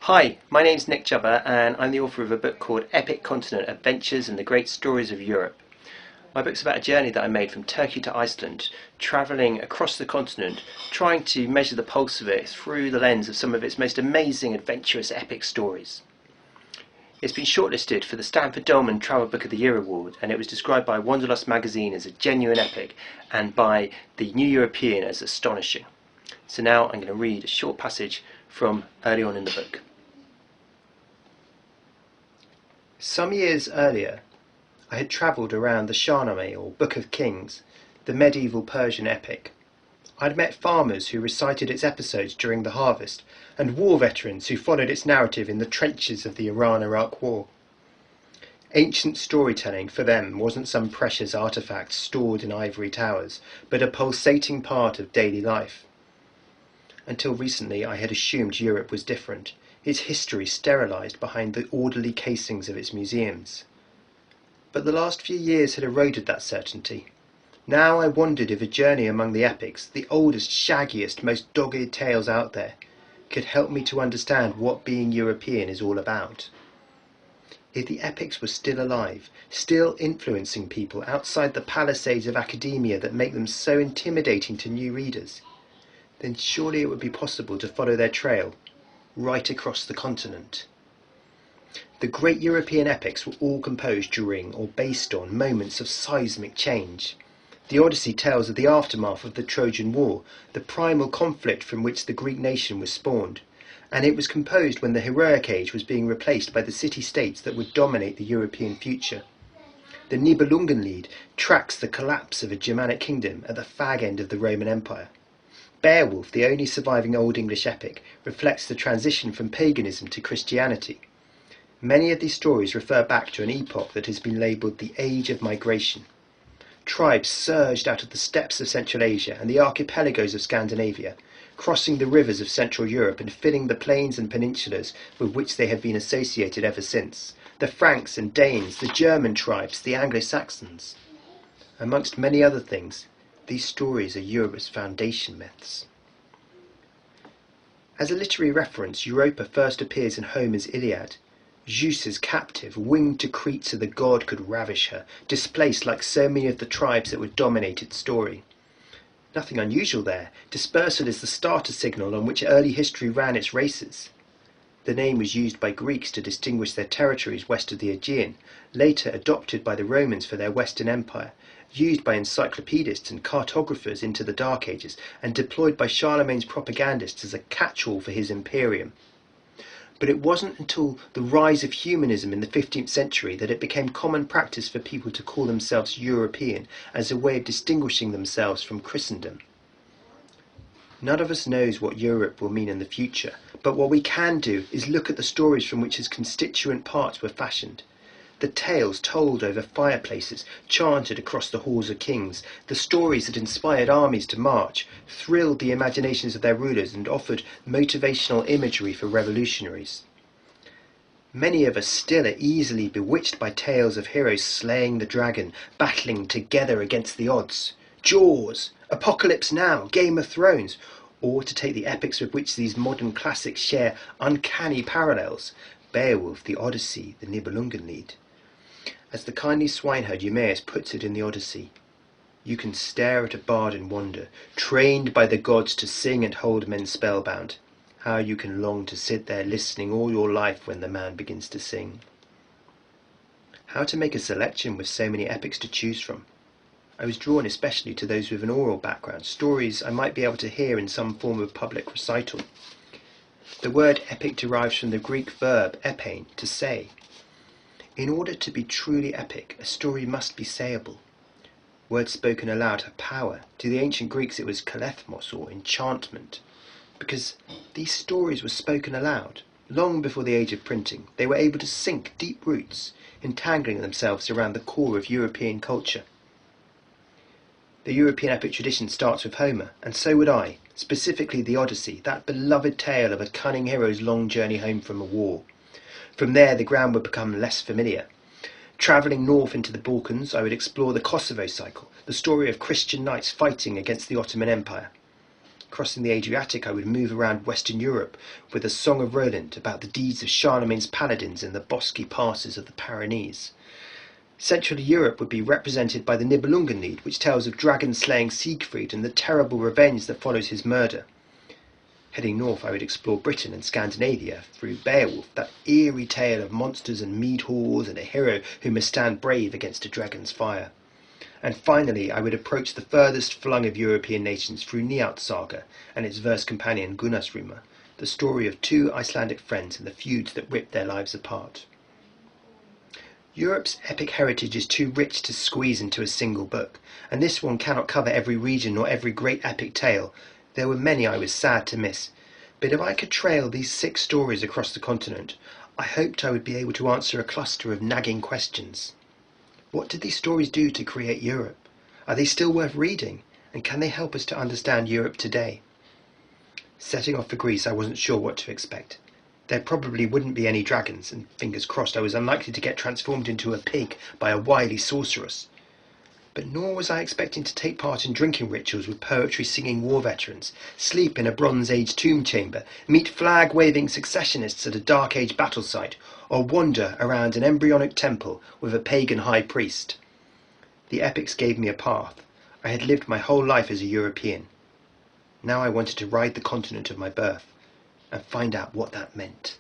Hi, my name's Nick Jubber and I'm the author of a book called Epic Continent Adventures and the Great Stories of Europe. My book's about a journey that I made from Turkey to Iceland, travelling across the continent, trying to measure the pulse of it through the lens of some of its most amazing, adventurous, epic stories. It's been shortlisted for the Stanford Dolman Travel Book of the Year Award, and it was described by Wanderlust magazine as a genuine epic and by the New European as astonishing. So now I'm going to read a short passage from early on in the book. Some years earlier, I had travelled around the Shahnameh, or Book of Kings, the medieval Persian epic. I'd met farmers who recited its episodes during the harvest, and war veterans who followed its narrative in the trenches of the Iran-Iraq War. Ancient storytelling for them wasn't some precious artefact stored in ivory towers, but a pulsating part of daily life. Until recently I had assumed Europe was different, its history sterilised behind the orderly casings of its museums. But the last few years had eroded that certainty. Now I wondered if a journey among the epics, the oldest, shaggiest, most dogged tales out there, could help me to understand what being European is all about. If the epics were still alive, still influencing people outside the palisades of academia that make them so intimidating to new readers, then surely it would be possible to follow their trail right across the continent. The great European epics were all composed during or based on moments of seismic change. The Odyssey tells of the aftermath of the Trojan War, the primal conflict from which the Greek nation was spawned, and it was composed when the heroic age was being replaced by the city-states that would dominate the European future. The Nibelungenlied tracks the collapse of a Germanic kingdom at the fag end of the Roman Empire. Beowulf, the only surviving Old English epic, reflects the transition from paganism to Christianity. Many of these stories refer back to an epoch that has been labelled the Age of Migration. Tribes surged out of the steppes of Central Asia and the archipelagos of Scandinavia, crossing the rivers of Central Europe and filling the plains and peninsulas with which they have been associated ever since. The Franks and Danes, the German tribes, the Anglo-Saxons. Amongst many other things, these stories are Europe's foundation myths. As a literary reference, Europa first appears in Homer's Iliad. Zeus's captive, winged to Crete so the god could ravish her, displaced like so many of the tribes that would dominate its story. Nothing unusual there. Dispersal is the starter signal on which early history ran its races. The name was used by Greeks to distinguish their territories west of the Aegean, later adopted by the Romans for their Western Empire, used by encyclopedists and cartographers into the Dark Ages, and deployed by Charlemagne's propagandists as a catch-all for his imperium. But it wasn't until the rise of humanism in the 15th century that it became common practice for people to call themselves European as a way of distinguishing themselves from Christendom. None of us knows what Europe will mean in the future, but what we can do is look at the stories from which its constituent parts were fashioned. The tales told over fireplaces, chanted across the halls of kings, the stories that inspired armies to march, thrilled the imaginations of their rulers and offered motivational imagery for revolutionaries. Many of us still are easily bewitched by tales of heroes slaying the dragon, battling together against the odds. Jaws, Apocalypse Now, Game of Thrones, or to take the epics with which these modern classics share uncanny parallels, Beowulf, the Odyssey, the Nibelungenlied. As the kindly swineherd Eumaeus puts it in the Odyssey, you can stare at a bard and wonder, trained by the gods to sing and hold men spellbound. How you can long to sit there listening all your life when the man begins to sing. How to make a selection with so many epics to choose from? I was drawn especially to those with an oral background, stories I might be able to hear in some form of public recital. The word epic derives from the Greek verb epein, to say. In order to be truly epic, a story must be sayable. Words spoken aloud have power. To the ancient Greeks it was kalethmos, or enchantment. Because these stories were spoken aloud, long before the age of printing, they were able to sink deep roots, entangling themselves around the core of European culture. The European epic tradition starts with Homer, and so would I, specifically the Odyssey, that beloved tale of a cunning hero's long journey home from a war. From there the ground would become less familiar. Travelling north into the Balkans, I would explore the Kosovo cycle, the story of Christian knights fighting against the Ottoman Empire. Crossing the Adriatic, I would move around Western Europe with a Song of Roland about the deeds of Charlemagne's paladins in the bosky passes of the Pyrenees. Central Europe would be represented by the Nibelungenlied, which tells of dragon-slaying Siegfried and the terrible revenge that follows his murder. Heading north, I would explore Britain and Scandinavia through Beowulf, that eerie tale of monsters and mead halls and a hero who must stand brave against a dragon's fire. And finally, I would approach the furthest flung of European nations through Njord's saga and its verse companion Gunnarsrúmur, the story of two Icelandic friends and the feuds that ripped their lives apart. Europe's epic heritage is too rich to squeeze into a single book, and this one cannot cover every region nor every great epic tale. There were many I was sad to miss, but if I could trail these 6 stories across the continent, I hoped I would be able to answer a cluster of nagging questions. What did these stories do to create Europe? Are they still worth reading? And can they help us to understand Europe today? Setting off for Greece, I wasn't sure what to expect. There probably wouldn't be any dragons, and fingers crossed I was unlikely to get transformed into a pig by a wily sorceress. But nor was I expecting to take part in drinking rituals with poetry-singing war veterans, sleep in a Bronze Age tomb chamber, meet flag-waving successionists at a Dark Age battle site, or wander around an embryonic temple with a pagan high priest. The epics gave me a path. I had lived my whole life as a European. Now I wanted to ride the continent of my birth and find out what that meant.